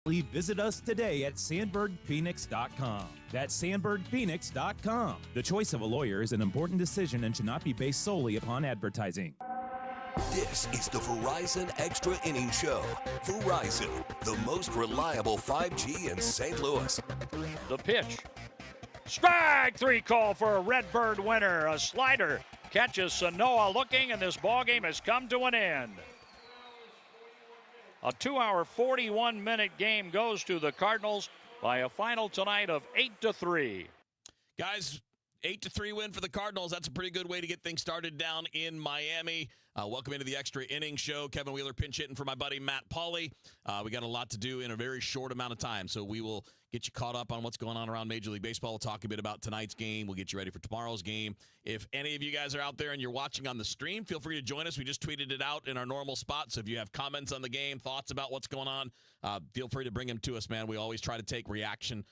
Visit us today at sandbergphoenix.com. That's sandbergphoenix.com. The choice of a lawyer is an important decision and should not be based solely upon advertising. This is the Verizon Extra Innings Show. Verizon, the most reliable 5G in St. Louis. The pitch. Strike three call for a Redbird winner. A slider catches Sanoa looking, and this ballgame has come to an end. A 2-hour, 41-minute game goes to the Cardinals by a final tonight of 8-3. Guys, 8-3 win for the Cardinals. That's a pretty good way to get things started down in Miami. Welcome into the Extra Innings Show. Kevin Wheeler pinch hitting for my buddy Matt Pauley. We got a lot to do in a very short amount of time, so we will get you caught up on what's going on around Major League Baseball. We'll talk a bit about tonight's game. We'll get you ready for tomorrow's game. If any of you guys are out there and you're watching on the stream, feel free to join us. We just tweeted it out in our normal spot, so if you have comments on the game, thoughts about what's going on, feel free to bring them to us, man. We always try to take reaction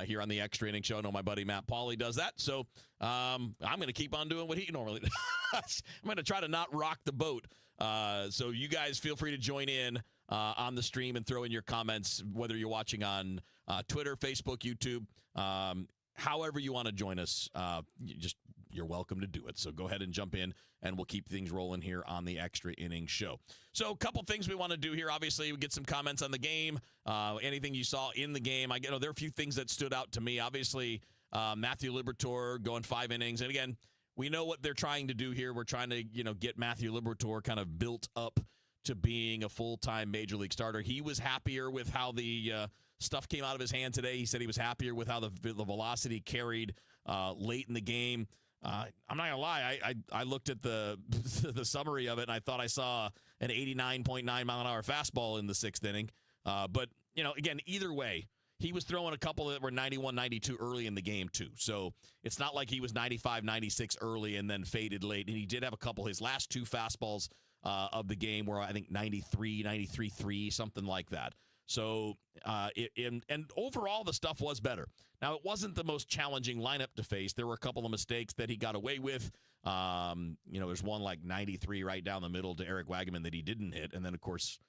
here on the Extra Innings Show. I know my buddy Matt Pauley does that, so I'm going to keep on doing what he normally does. I'm going to try to not rock the boat. So you guys feel free to join in on the stream and throw in your comments, whether you're watching on Twitter, Facebook, YouTube, however you want to join us. You're welcome to do it. So go ahead and jump in, and we'll keep things rolling here on the Extra Innings Show. So a couple things we want to do here. Obviously, we get some comments on the game, anything you saw in the game. There are a few things that stood out to me. Obviously, Matthew Liberatore going 5 innings. And again, we know what they're trying to do here. We're trying to, get Matthew Liberatore kind of built up to being a full-time Major League starter. He was happier with how the stuff came out of his hand today. He said he was happier with how the velocity carried late in the game. I'm not going to lie. I looked at the the summary of it, and I thought I saw an 89.9-mile-an-hour fastball in the 6th inning. But, again, either way, he was throwing a couple that were 91, 92 early in the game, too. So it's not like he was 95, 96 early and then faded late. And he did have a couple. His last 2 fastballs of the game were, I think, 93, 93-3, something like that. So, and overall, the stuff was better. Now, it wasn't the most challenging lineup to face. There were a couple of mistakes that he got away with. There's one like 93 right down the middle to Eric Wagaman that he didn't hit. And then, of course,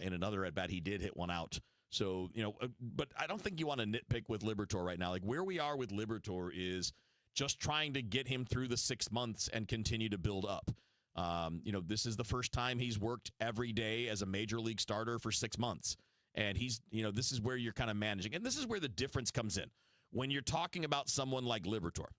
in another at-bat, he did hit one out. So, but I don't think you want to nitpick with Liberatore right now. Like, where we are with Liberatore is just trying to get him through the 6 months and continue to build up. This is the first time he's worked every day as a Major League starter for 6 months. And he's, this is where you're kind of managing. And this is where the difference comes in. When you're talking about someone like Liberatore,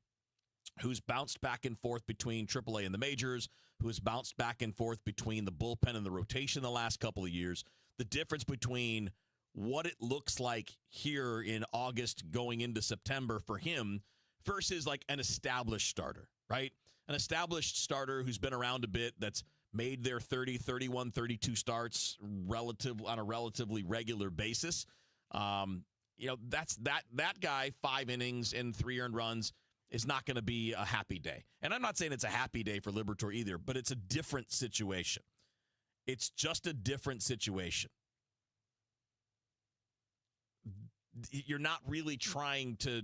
who's bounced back and forth between AAA and the majors, who has bounced back and forth between the bullpen and the rotation the last couple of years, the difference between what it looks like here in August going into September for him versus like an established starter, right? An established starter who's been around a bit, that's made their 30, 31, 32 starts on a relatively regular basis. That's that guy, 5 innings and 3 earned runs, is not going to be a happy day. And I'm not saying it's a happy day for Liberatore either, but it's a different situation. It's just a different situation. You're not really trying to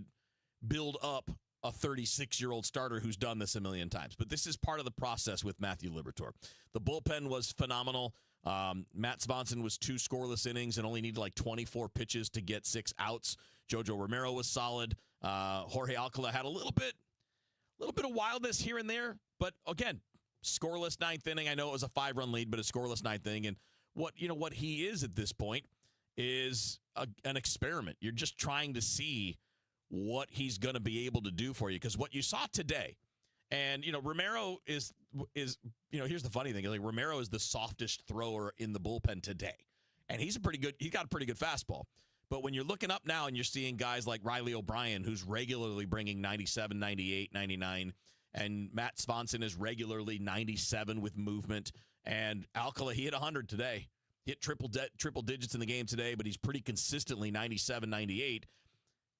build up a 36-year-old starter who's done this a million times. But this is part of the process with Matthew Liberatore. The bullpen was phenomenal. Matt Swanson was 2 scoreless innings and only needed like 24 pitches to get 6 outs. Jojo Romero was solid. Jorge Alcala had a little bit of wildness here and there. But again, scoreless 9th inning. I know it was a 5-run lead, but a scoreless 9th inning. And what he is at this point is an experiment. You're just trying to see what he's going to be able to do for you. Because what you saw today, and, Romero is here's the funny thing. Like, Romero is the softest thrower in the bullpen today. And he's got a pretty good fastball. But when you're looking up now and you're seeing guys like Riley O'Brien, who's regularly bringing 97, 98, 99, and Matt Swanson is regularly 97 with movement, and Alcala, he hit 100 today. He hit triple digits in the game today, but he's pretty consistently 97, 98.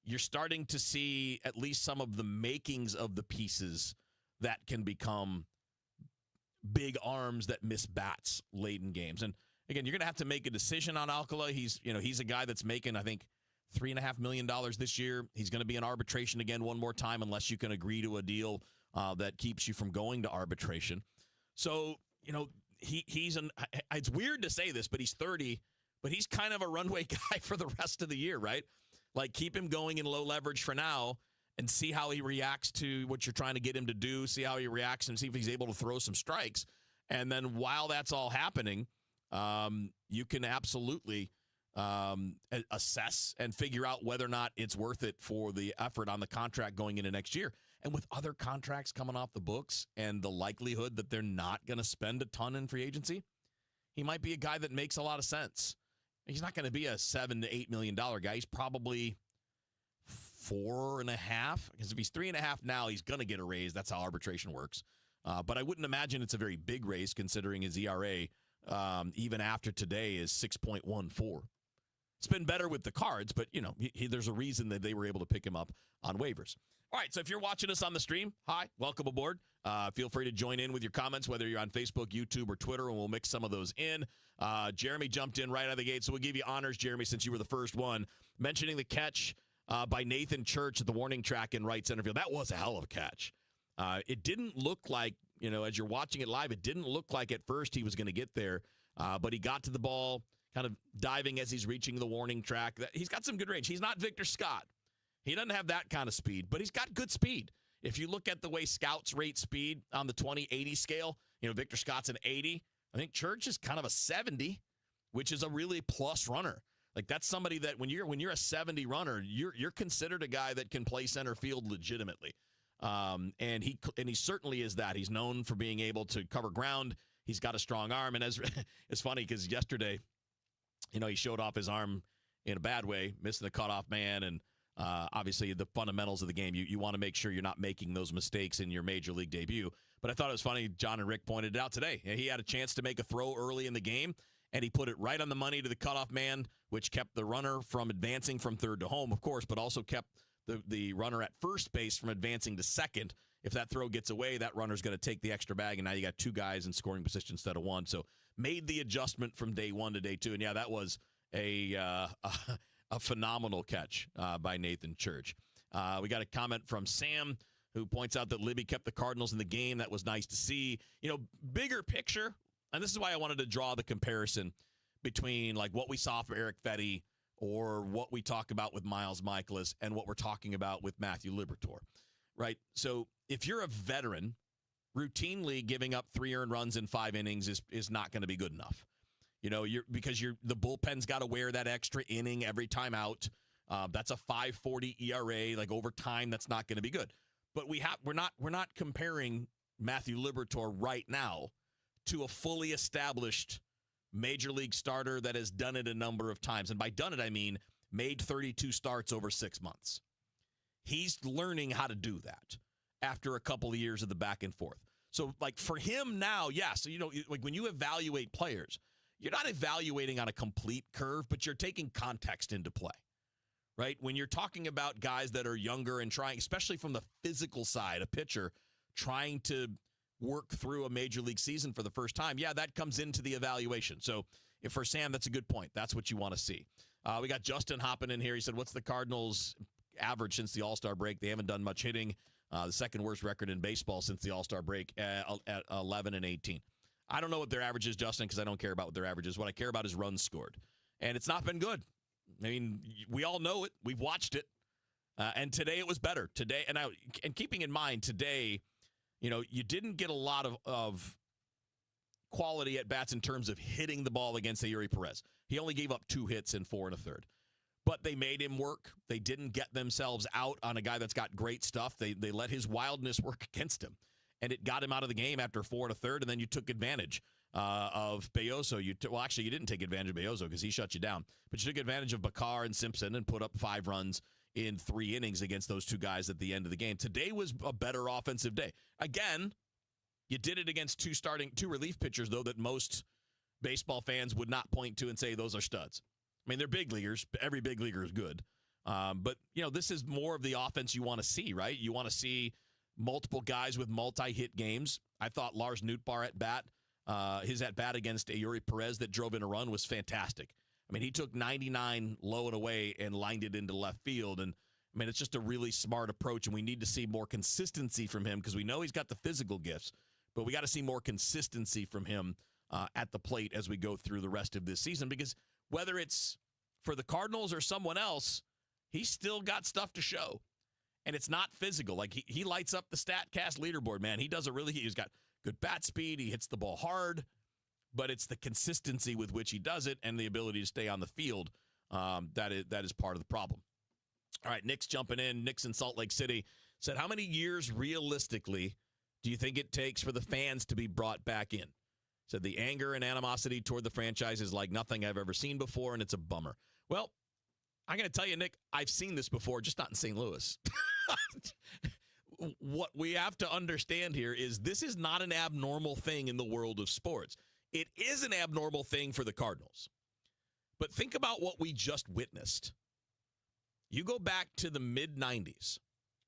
You're starting to see at least some of the makings of the pieces that can become big arms that miss bats late in games. And again, you're going to have to make a decision on Alcala. He's a guy that's making, I think, $3.5 million this year. He's going to be in arbitration again one more time unless you can agree to a deal that keeps you from going to arbitration. So, it's weird to say this, but he's 30, but he's kind of a runway guy for the rest of the year, right? Like, keep him going in low leverage for now and see how he reacts to what you're trying to get him to do, see how he reacts and see if he's able to throw some strikes. And then while that's all happening, you can absolutely assess and figure out whether or not it's worth it for the effort on the contract going into next year. And with other contracts coming off the books and the likelihood that they're not going to spend a ton in free agency, he might be a guy that makes a lot of sense. He's not going to be a $7 to $8 million guy. He's probably 4.5, because if he's 3.5 now, he's going to get a raise. That's how arbitration works. But I wouldn't imagine it's a very big raise considering his ERA, even after today, is 6.14. It's been better with the Cards, but, you know, there's a reason that they were able to pick him up on waivers. All right, so if you're watching us on the stream, hi, welcome aboard. Feel free to join in with your comments, whether you're on Facebook, YouTube, or Twitter, and we'll mix some of those in. Jeremy jumped in right out of the gate, so we'll give you honors, Jeremy, since you were the first one, mentioning the catch by Nathan Church at the warning track in right center field. That was a hell of a catch. It didn't look like, you know, as you're watching it live, it didn't look like at first he was going to get there, but he got to the ball, kind of diving as he's reaching the warning track. He's got some good range. He's not Victor Scott. He doesn't have that kind of speed, but he's got good speed. If you look at the way scouts rate speed on the 20-80 scale, you know, Victor Scott's an 80. I think Church is kind of a 70, which is a really plus runner. Like, that's somebody that when you're a 70 runner, you're considered a guy that can play center field legitimately. And he certainly is that. He's known for being able to cover ground. He's got a strong arm, and it's funny because yesterday, you know, he showed off his arm in a bad way, missing the cutoff man, and obviously the fundamentals of the game. You want to make sure you're not making those mistakes in your major league debut. But I thought it was funny, John and Rick pointed it out today. He had a chance to make a throw early in the game, and he put it right on the money to the cutoff man, which kept the runner from advancing from third to home, of course, but also kept the runner at first base from advancing to second. If that throw gets away, that runner's going to take the extra bag, and now you got two guys in scoring position instead of one. So made the adjustment from day one to day two. And, yeah, that was a phenomenal catch by Nathan Church. We got a comment from Sam, who points out that Libby kept the Cardinals in the game. That was nice to see. You know, bigger picture, and this is why I wanted to draw the comparison between, like, what we saw from Eric Fetty or what we talk about with Miles Michaelis and what we're talking about with Matthew Liberatore, right? So if you're a veteran, routinely giving up 3 earned runs in 5 innings is not going to be good enough. You know, because the bullpen's got to wear that extra inning every time out. That's a 5.40 ERA. Like, over time, that's not going to be good. But we're not comparing Matthew Liberatore right now to a fully established major league starter that has done it a number of times. And by done it, I mean made 32 starts over 6 months. He's learning how to do that after a couple of years of the back and forth. So, like, for him now, so, you know, like, when you evaluate players, you're not evaluating on a complete curve, but you're taking context into play, right? When you're talking about guys that are younger and trying, especially from the physical side, a pitcher trying to work through a major league season for the first time, that comes into the evaluation. So if for Sam, that's a good point. That's what you want to see. We got Justin hopping in here. He said, what's the Cardinals' average since the All-Star break? They haven't done much hitting. The second worst record in baseball since the All-Star break at 11-18. I don't know what their average is, Justin, because I don't care about what their average is. What I care about is runs scored. And it's not been good. I mean, we all know it. We've watched it. And today it was better. Today, and keeping in mind, today, you know, you didn't get a lot of quality at bats in terms of hitting the ball against Eury Perez. He only gave up 2 hits in 4 1/3. But they made him work. They didn't get themselves out on a guy that's got great stuff. They let his wildness work against him. And it got him out of the game after 4 1/3, and then you took advantage of Belloso. Well, actually, you didn't take advantage of Belloso because he shut you down. But you took advantage of Bakar and Simpson and put up 5 runs in 3 innings against those 2 guys at the end of the game. Today was a better offensive day. Again, you did it against 2 relief pitchers, though, that most baseball fans would not point to and say those are studs. I mean, they're big leaguers. Every big leaguer is good. But, you know, this is more of the offense you want to see, right? You want to see multiple guys with multi-hit games. I thought Lars Nootbaar his at-bat against Eury Perez that drove in a run was fantastic. I mean, he took 99 low and away and lined it into left field. And, I mean, it's just a really smart approach, and we need to see more consistency from him because we know he's got the physical gifts, but we got to see more consistency from him at the plate as we go through the rest of this season because whether it's for the Cardinals or someone else, he's still got stuff to show. And it's not physical. Like, he lights up the StatCast leaderboard, man. He's got good bat speed. He hits the ball hard. But it's the consistency with which he does it and the ability to stay on the field that is part of the problem. All right, Nick's jumping in. Nick's in Salt Lake City. Said, how many years realistically do you think it takes for the fans to be brought back in? Said the anger and animosity toward the franchise is like nothing I've ever seen before, and it's a bummer. Well, I'm going to tell you, Nick, I've seen this before, just not in St. Louis. What we have to understand here is this is not an abnormal thing in the world of sports. It is an abnormal thing for the Cardinals. But think about what we just witnessed. You go back to the mid-'90s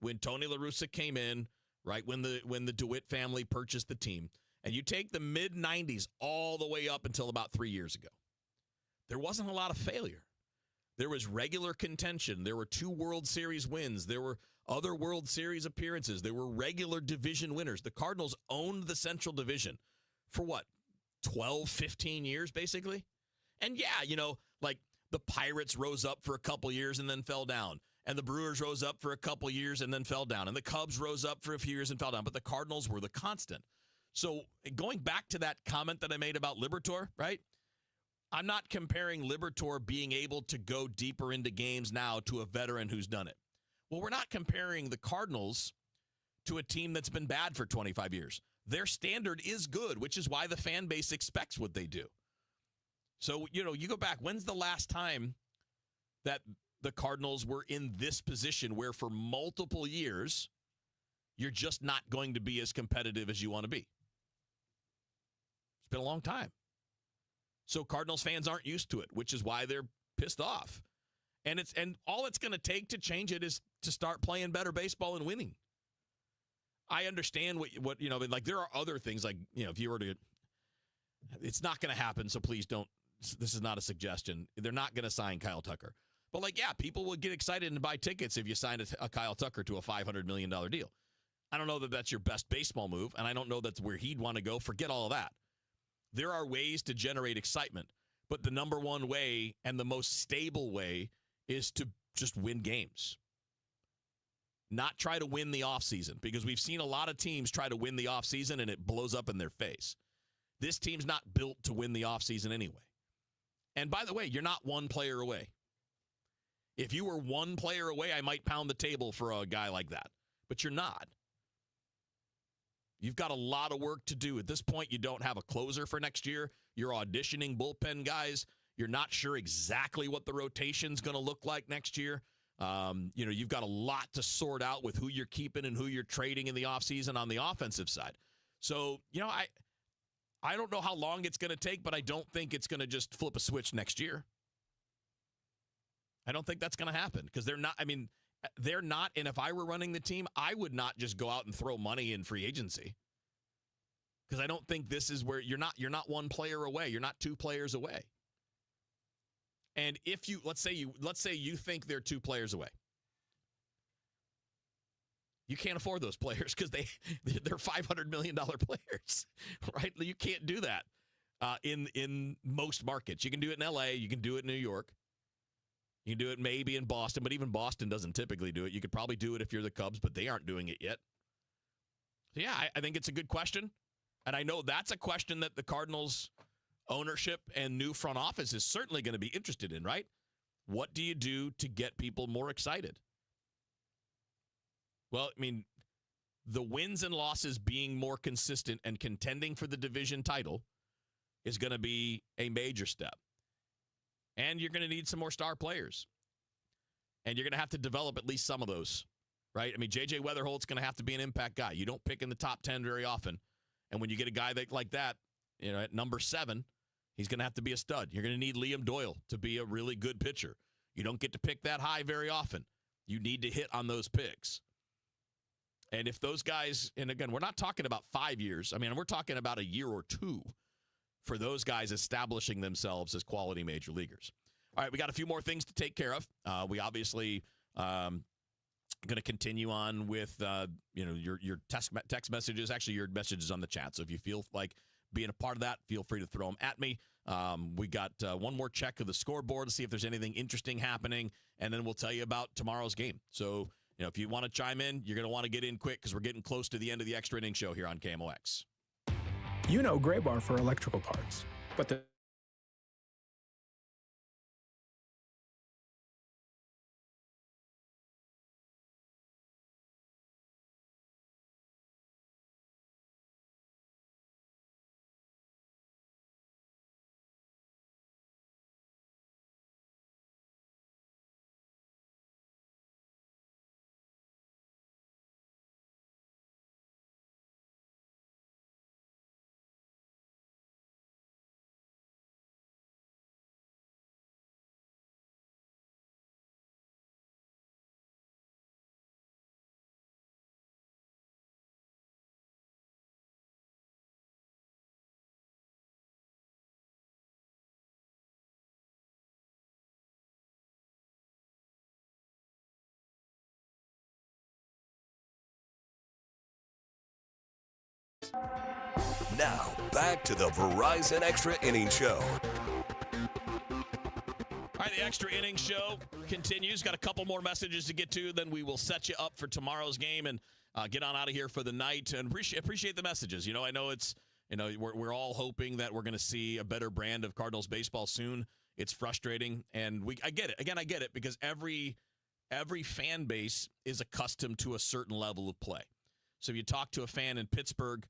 when Tony La Russa came in, right, when the DeWitt family purchased the team, and you take the mid-'90s all the way up until about 3 years ago. There wasn't a lot of failure. There was regular contention. There were 2 World Series wins. There were other World Series appearances. There were regular division winners. The Cardinals owned the Central Division for what, 12, 15 years, basically? And yeah, like the Pirates rose up for a couple years and then fell down. And the Brewers rose up for a couple years and then fell down. And the Cubs rose up for a few years and fell down. But the Cardinals were the constant. So going back to that comment that I made about Liberatore, right? I'm not comparing Liberatore being able to go deeper into games now to a veteran who's done it. Well, we're not comparing the Cardinals to a team that's been bad for 25 years. Their standard is good, which is why the fan base expects what they do. So, you go back. When's the last time that the Cardinals were in this position where for multiple years you're just not going to be as competitive as you want to be? It's been a long time. So Cardinals fans aren't used to it, which is why they're pissed off. And all it's going to take to change it is to start playing better baseball and winning. I understand what like there are other things like, if you were to, it's not going to happen. So please don't, this is not a suggestion. They're not going to sign Kyle Tucker. But like, yeah, people would get excited and buy tickets if you signed a Kyle Tucker to a $500 million deal. I don't know that that's your best baseball move. And I don't know that's where he'd want to go. Forget all of that. There are ways to generate excitement, but the number one way and the most stable way is to just win games. Not try to win the offseason, because we've seen a lot of teams try to win the offseason and it blows up in their face. This team's not built to win the offseason anyway. And by the way, you're not one player away. If you were one player away, I might pound the table for a guy like that, but you're not. You've got a lot of work to do. At this point, you don't have a closer for next year. You're auditioning bullpen guys. You're not sure exactly what the rotation's going to look like next year. You've got a lot to sort out with who you're keeping and who you're trading in the offseason on the offensive side. So, I don't know how long it's going to take, but I don't think it's going to just flip a switch next year. I don't think that's going to happen because they're not, and if I were running the team, I would not just go out and throw money in free agency. Because I don't think this is where you're not one player away. You're not 2 players away. And if you, let's say you think they're 2 players away. You can't afford those players because they're $500 million players, right? You can't do that in most markets. You can do it in L.A. You can do it in New York. You can do it maybe in Boston, but even Boston doesn't typically do it. You could probably do it if you're the Cubs, but they aren't doing it yet. So, yeah, I think it's a good question. And I know that's a question that the Cardinals ownership and new front office is certainly going to be interested in, right? What do you do to get people more excited? Well, the wins and losses being more consistent and contending for the division title is going to be a major step. And you're going to need some more star players. And you're going to have to develop at least some of those, right? J.J. Weatherholt's going to have to be an impact guy. You don't pick in the top 10 very often. And when you get a guy like that, at number 7, he's going to have to be a stud. You're going to need Liam Doyle to be a really good pitcher. You don't get to pick that high very often. You need to hit on those picks. And if those guys, and again, we're not talking about 5 years. We're talking about a year or 2 for those guys establishing themselves as quality major leaguers. All right, we got a few more things to take care of. We obviously going to continue on with your text messages. Actually, your messages on the chat. So if you feel like being a part of that, feel free to throw them at me. We got one more check of the scoreboard to see if there's anything interesting happening, and then we'll tell you about tomorrow's game. So, if you want to chime in, you're going to want to get in quick because we're getting close to the end of the Extra Innings show here on KMOX. You know Gray Bar for electrical parts, but the Now, back to the Verizon Extra Innings Show. All right, the Extra Innings show continues. Got a couple more messages to get to, then we will set you up for tomorrow's game and get on out of here for the night. And appreciate the messages. I know it's, we're all hoping that we're going to see a better brand of Cardinals baseball soon. It's frustrating, and I get it. Again, I get it because every fan base is accustomed to a certain level of play. So if you talk to a fan in Pittsburgh,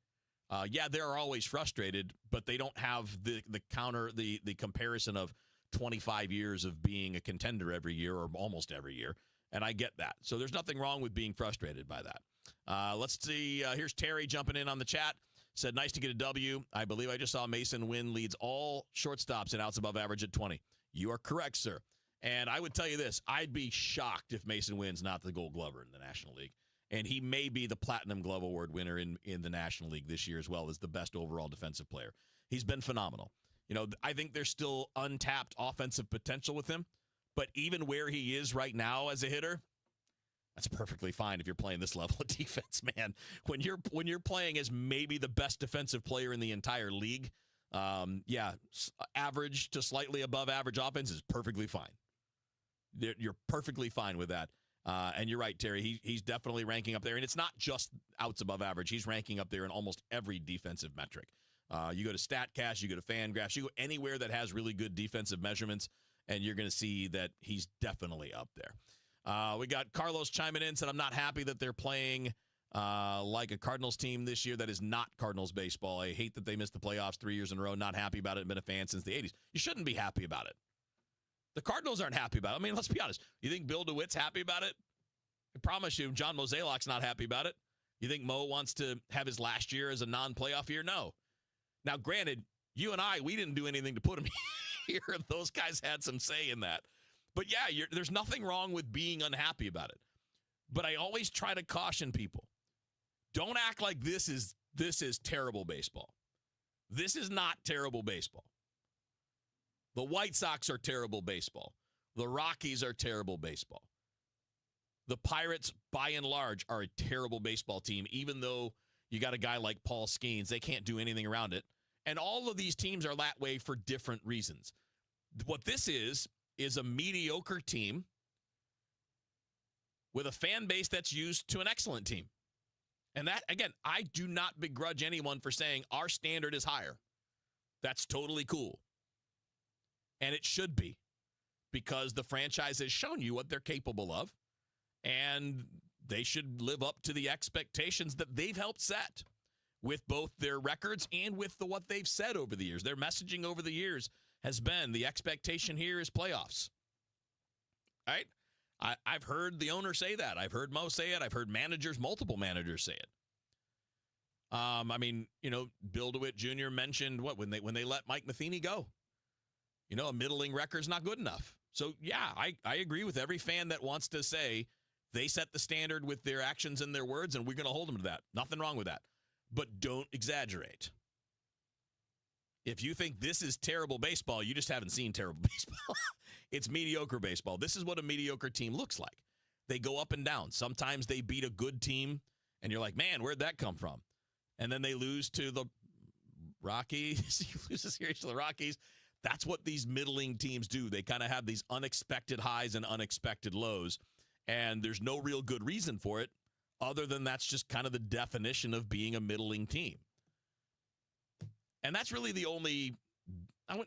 they're always frustrated, but they don't have the comparison of 25 years of being a contender every year or almost every year, and I get that. So there's nothing wrong with being frustrated by that. Let's see. Here's Terry jumping in on the chat. Said, nice to get a W. I believe I just saw Mason Wynn leads all shortstops in outs above average at 20. You are correct, sir. And I would tell you this. I'd be shocked if Mason Wynn's not the Gold Glover in the National League. And he may be the Platinum Glove Award winner in the National League this year as well as the best overall defensive player. He's been phenomenal. I think there's still untapped offensive potential with him. But even where he is right now as a hitter, that's perfectly fine if you're playing this level of defense, man. When you're playing as maybe the best defensive player in the entire league, average to slightly above average offense is perfectly fine. You're perfectly fine with that. And you're right, Terry. He's definitely ranking up there. And it's not just outs above average. He's ranking up there in almost every defensive metric. You go to StatCast, you go to FanGraphs, you go anywhere that has really good defensive measurements, and you're going to see that he's definitely up there. We got Carlos chiming in, said, I'm not happy that they're playing like a Cardinals team this year that is not Cardinals baseball. I hate that they missed the playoffs 3 years in a row. Not happy about it. Been a fan since the 80s. You shouldn't be happy about it. The Cardinals aren't happy about it. I mean, let's be honest. You think Bill DeWitt's happy about it? I promise you, John Mozeliak's not happy about it. You think Mo wants to have his last year as a non-playoff year? No. Now, granted, you and I, we didn't do anything to put him here. Those guys had some say in that. But yeah, there's nothing wrong with being unhappy about it. But I always try to caution people. Don't act like this is terrible baseball. This is not terrible baseball. The White Sox are terrible baseball. The Rockies are terrible baseball. The Pirates, by and large, are a terrible baseball team, even though you got a guy like Paul Skeens. They can't do anything around it. And all of these teams are that way for different reasons. What this is a mediocre team with a fan base that's used to an excellent team. And that, again, I do not begrudge anyone for saying our standard is higher. That's totally cool. And it should be, because the franchise has shown you what they're capable of, and they should live up to the expectations that they've helped set with both their records and with what they've said over the years. Their messaging over the years has been the expectation here is playoffs. All right? I've heard the owner say that. I've heard Mo say it. I've heard multiple managers say it. Bill DeWitt Jr. mentioned when they let Mike Matheny go. A middling record's not good enough. So, yeah, I agree with every fan that wants to say they set the standard with their actions and their words, and we're going to hold them to that. Nothing wrong with that. But don't exaggerate. If you think this is terrible baseball, you just haven't seen terrible baseball. It's mediocre baseball. This is what a mediocre team looks like. They go up and down. Sometimes they beat a good team, and you're like, man, where'd that come from? And then they lose to the Rockies. You lose a series to the Rockies. That's what these middling teams do. They kind of have these unexpected highs and unexpected lows, and there's no real good reason for it other than that's just kind of the definition of being a middling team. And that's really the only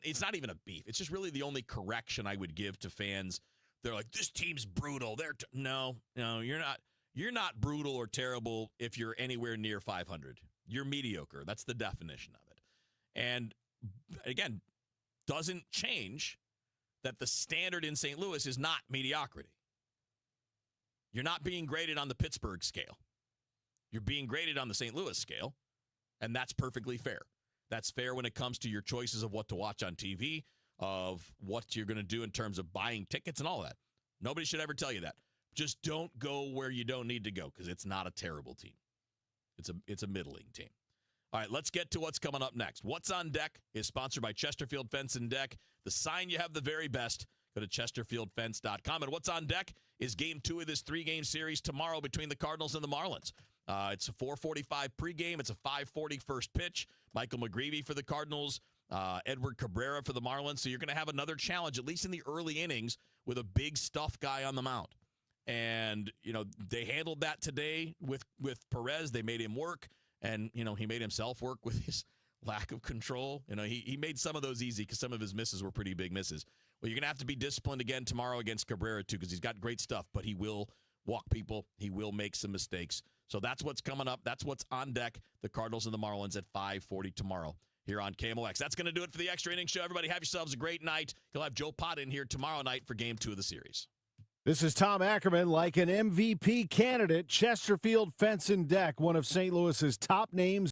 it's not even a beef. It's just really the only correction I would give to fans. They're like, this team's brutal. No, you're not. You're not brutal or terrible if you're anywhere near 500. You're mediocre. That's the definition of it. And again, doesn't change that the standard in St. Louis is not mediocrity. You're not being graded on the Pittsburgh scale. You're being graded on the St. Louis scale, and that's perfectly fair. That's fair when it comes to your choices of what to watch on TV, of what you're going to do in terms of buying tickets and all that. Nobody should ever tell you that. Just don't go where you don't need to go because it's not a terrible team. It's a middling team. All right, let's get to what's coming up next. What's on Deck is sponsored by Chesterfield Fence and Deck. The sign you have the very best. Go to chesterfieldfence.com. And what's on deck is Game 2 of this 3-game series tomorrow between the Cardinals and the Marlins. It's a 4:45 pregame. It's a 5:40 first pitch. Michael McGreevy for the Cardinals, Edward Cabrera for the Marlins. So you're going to have another challenge, at least in the early innings, with a big stuff guy on the mound. And, they handled that today with Perez. They made him work, and, he made himself work with his lack of control. He made some of those easy because some of his misses were pretty big misses. Well, you're going to have to be disciplined again tomorrow against Cabrera, too, because he's got great stuff, but he will walk people. He will make some mistakes. So that's what's coming up. That's what's on deck, the Cardinals and the Marlins at 5:40 tomorrow here on KMOX. That's going to do it for the Extra Innings Show. Everybody have yourselves a great night. You'll have Joe Pott in here tomorrow night for Game 2 of the series. This is Tom Ackerman, like an MVP candidate, Chesterfield Fence and Deck, one of St. Louis's top names.